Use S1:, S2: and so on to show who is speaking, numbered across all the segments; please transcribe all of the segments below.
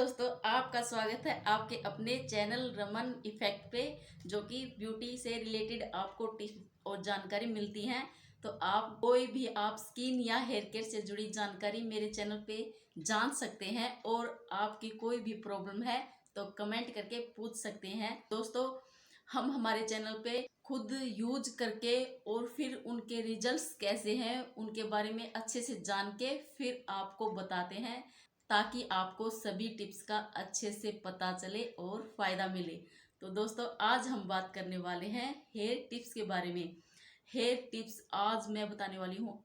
S1: दोस्तों, आपका स्वागत है आपके अपने चैनल रमन इफेक्ट पे, जो कि ब्यूटी से रिलेटेड आपको टिप्स और जानकारी मिलती हैं। तो आप कोई भी आप स्किन या हेयर केयर से जुड़ी जानकारी मेरे चैनल पे जान सकते हैं, और आपकी कोई भी प्रॉब्लम है तो कमेंट करके पूछ सकते हैं। दोस्तों, हम हमारे चैनल पे खुद यूज करके और फिर उनके रिजल्ट्स कैसे हैं उनके बारे में अच्छे से जान के फिर आपको बताते हैं, ताकि आपको सभी टिप्स का अच्छे से पता चले और फायदा मिले। तो दोस्तों, आज हम बात करने वाले हैं हेयर टिप्स के बारे में। हेयर टिप्स आज मैं बताने वाली हूँ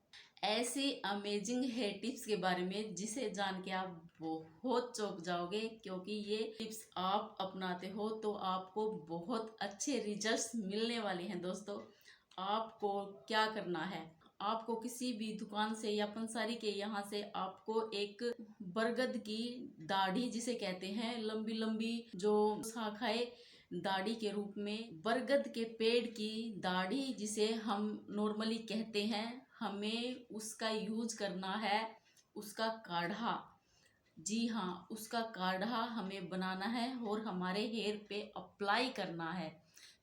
S1: ऐसे अमेजिंग हेयर टिप्स के बारे में जिसे जान के आप बहुत चौंक जाओगे, क्योंकि ये टिप्स आप अपनाते हो तो आपको बहुत अच्छे रिजल्ट्स मिलने वाले हैं। दोस्तों, आपको क्या करना है, आपको किसी भी दुकान से या पंसारी के यहाँ से आपको एक बरगद की दाढ़ी जिसे कहते हैं, लंबी लंबी जो शाखाएं दाढ़ी के रूप में, बरगद के पेड़ की दाढ़ी जिसे हम नॉर्मली कहते हैं, हमें उसका यूज करना है। उसका काढ़ा, जी हाँ, उसका काढ़ा हमें बनाना है और हमारे हेयर पे अप्लाई करना है।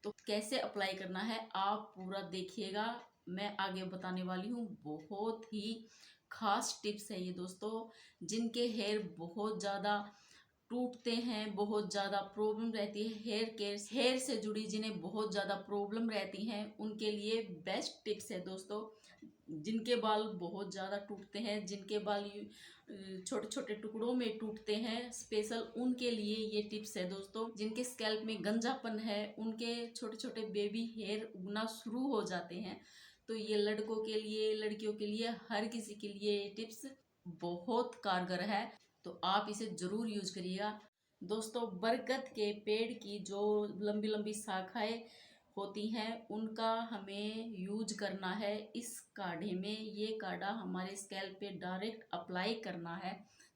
S1: तो कैसे अप्लाई करना है आप पूरा देखिएगा, मैं आगे बताने वाली हूँ। बहुत ही खास टिप्स है ये दोस्तों। जिनके हेयर बहुत ज़्यादा टूटते हैं, बहुत ज़्यादा प्रॉब्लम रहती है हेयर से जुड़ी, जिन्हें बहुत ज़्यादा प्रॉब्लम रहती हैं, उनके लिए बेस्ट टिप्स है दोस्तों। जिनके बाल बहुत ज़्यादा टूटते हैं, जिनके बाल छोटे छोटे टुकड़ों में टूटते हैं, स्पेशल उनके लिए ये टिप्स है दोस्तों। जिनके स्कैल्प में गंजापन है, उनके छोटे छोटे बेबी हेयर उगना शुरू हो जाते हैं, तो ये लड़कों के लिए, लड़कियों के लिए, हर किसी के लिए ये टिप्स बहुत कारगर है। तो आप इसे ज़रूर यूज करिएगा। दोस्तों, बरगद के पेड़ की जो लंबी लंबी शाखाएं होती हैं, उनका हमें यूज करना है इस काढ़े में। ये काढ़ा हमारे स्कैल्प पे डायरेक्ट अप्लाई करना है,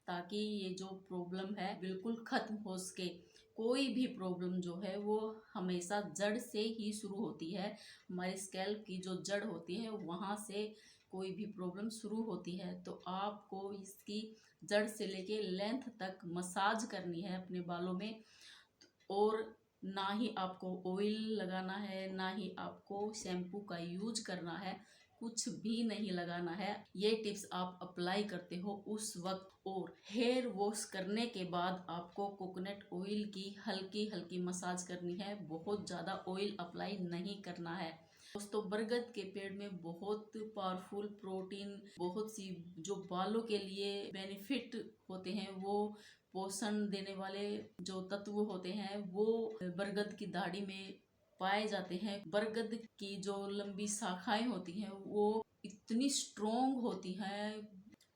S1: ताकि ये जो प्रॉब्लम है बिल्कुल ख़त्म हो सके। कोई भी प्रॉब्लम जो है वो हमेशा जड़ से ही शुरू होती है। हमारे स्कैल्प की जो जड़ होती है वहाँ से कोई भी प्रॉब्लम शुरू होती है। तो आपको इसकी जड़ से लेके लेंथ तक मसाज करनी है अपने बालों में। और ना ही आपको ऑयल लगाना है, ना ही आपको शैम्पू का यूज करना है, कुछ भी नहीं लगाना है। ये टिप्स आप अप्लाई करते हो उस वक्त, और हेयर वॉश करने के बाद आपको कोकोनट ऑयल की हल्की हल्की मसाज करनी है। बहुत ज़्यादा ऑयल अप्लाई नहीं करना है। दोस्तों, बरगद के पेड़ में बहुत पावरफुल प्रोटीन, बहुत सी जो बालों के लिए बेनिफिट होते हैं, वो पोषण देने वाले जो तत्व होते हैं, वो बरगद की दाढ़ी में पाए जाते हैं। बरगद की जो लंबी शाखाएं होती हैं वो इतनी स्ट्रोंग होती हैं,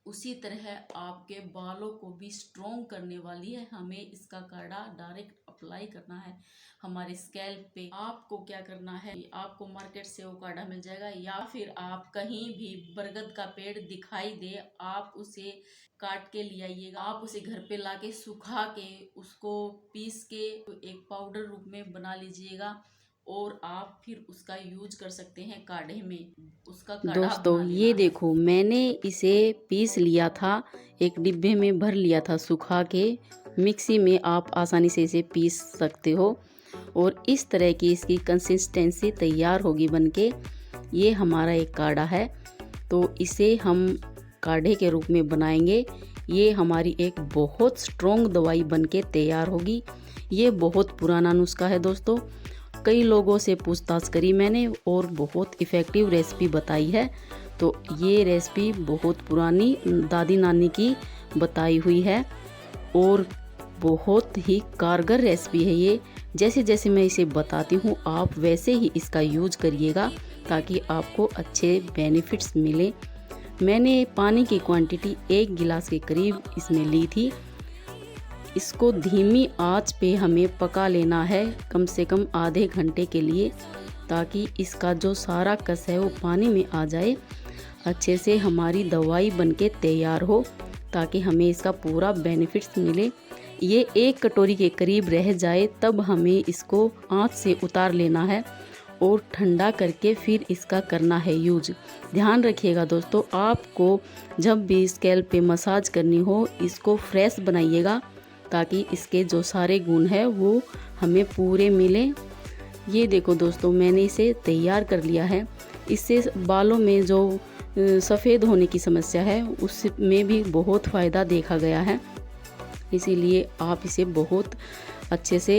S1: उसी तरह आपके बालों को भी स्ट्रोंग करने वाली है। हमें इसका काढ़ा डायरेक्ट अप्लाई करना है हमारे स्कैल्प पे। आपको क्या करना है, आपको मार्केट से वो काढ़ा मिल जाएगा, या फिर आप कहीं भी बरगद का पेड़ दिखाई दे, आप उसे काट के ले आइएगा। आप उसे घर पे लाके सुखा के उसको पीस के एक पाउडर रूप में बना लीजिएगा, और आप फिर उसका यूज कर सकते हैं काढ़े में। उसका काढ़ा
S2: दोस्तों,
S1: बना लेना
S2: ये
S1: है।
S2: देखो, मैंने इसे पीस लिया था, एक डिब्बे में भर लिया था सुखा के। मिक्सी में आप आसानी से इसे पीस सकते हो, और इस तरह की इसकी कंसिस्टेंसी तैयार होगी बनके। ये हमारा एक काढ़ा है, तो इसे हम काढ़े के रूप में बनाएंगे। ये हमारी एक बहुत स्ट्रॉन्ग दवाई बनके तैयार होगी। ये बहुत पुराना नुस्खा है दोस्तों, कई लोगों से पूछताछ करी मैंने और बहुत इफ़ेक्टिव रेसिपी बताई है। तो ये रेसिपी बहुत पुरानी दादी नानी की बताई हुई है, और बहुत ही कारगर रेसिपी है ये। जैसे जैसे मैं इसे बताती हूँ, आप वैसे ही इसका यूज करिएगा, ताकि आपको अच्छे बेनिफिट्स मिले। मैंने पानी की क्वांटिटी 1 गिलास के करीब इसमें ली थी। इसको धीमी आंच पे हमें पका लेना है, कम से कम आधे घंटे के लिए, ताकि इसका जो सारा कस है वो पानी में आ जाए, अच्छे से हमारी दवाई बनके तैयार हो, ताकि हमें इसका पूरा बेनिफिट्स मिले। ये 1 कटोरी के करीब रह जाए तब हमें इसको आंच से उतार लेना है, और ठंडा करके फिर इसका करना है यूज। ध्यान रखिएगा दोस्तों, आपको जब भी स्कैल्प पे मसाज करनी हो, इसको फ्रेश बनाइएगा, ताकि इसके जो सारे गुण हैं वो हमें पूरे मिलें। ये देखो दोस्तों, मैंने इसे तैयार कर लिया है। इससे बालों में जो सफ़ेद होने की समस्या है उसमें भी बहुत फ़ायदा देखा गया है। इसीलिए आप इसे बहुत अच्छे से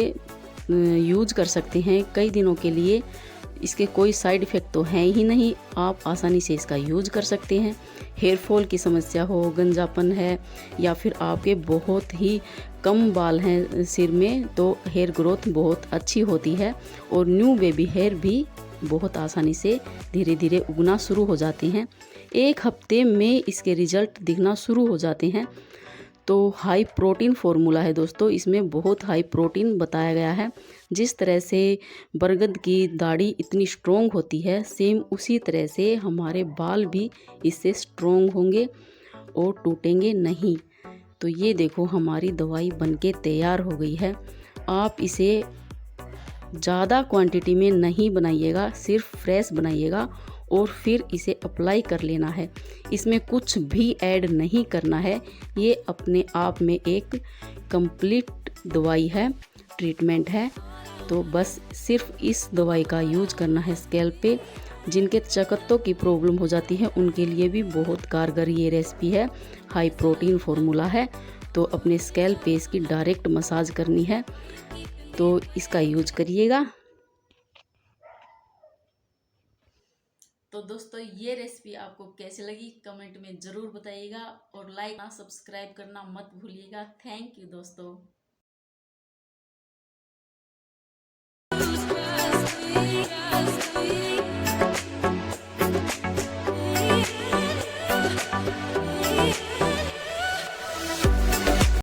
S2: यूज़ कर सकते हैं कई दिनों के लिए। इसके कोई साइड इफ़ेक्ट तो हैं ही नहीं, आप आसानी से इसका यूज़ कर सकते हैं। हेयर फॉल की समस्या हो, गंजापन है, या फिर आपके बहुत ही कम बाल हैं सिर में, तो हेयर ग्रोथ बहुत अच्छी होती है और न्यू बेबी हेयर भी बहुत आसानी से धीरे धीरे उगना शुरू हो जाते हैं। 1 हफ्ते में इसके रिजल्ट दिखना शुरू हो जाते हैं। तो हाई प्रोटीन फार्मूला है दोस्तों, इसमें बहुत हाई प्रोटीन बताया गया है। जिस तरह से बरगद की दाढ़ी इतनी स्ट्रोंग होती है, सेम उसी तरह से हमारे बाल भी इससे स्ट्रोंग होंगे और टूटेंगे नहीं। तो ये देखो, हमारी दवाई बनके तैयार हो गई है। आप इसे ज़्यादा क्वांटिटी में नहीं बनाइएगा, सिर्फ फ्रेश बनाइएगा और फिर इसे अप्लाई कर लेना है। इसमें कुछ भी ऐड नहीं करना है। ये अपने आप में एक कंप्लीट दवाई है, ट्रीटमेंट है। तो बस सिर्फ इस दवाई का यूज करना है स्कैल्प पे। जिनके चकत्तों की प्रॉब्लम हो जाती है उनके लिए भी बहुत कारगर ये रेसिपी है। हाई प्रोटीन फार्मूला है, तो अपने स्कैल्प पे इसकी डायरेक्ट मसाज करनी है। तो इसका यूज करिएगा।
S1: तो दोस्तों, ये रेसिपी आपको कैसी लगी कमेंट में ज़रूर बताइएगा और लाइक सब्सक्राइब करना मत भूलिएगा। थैंक यू दोस्तों।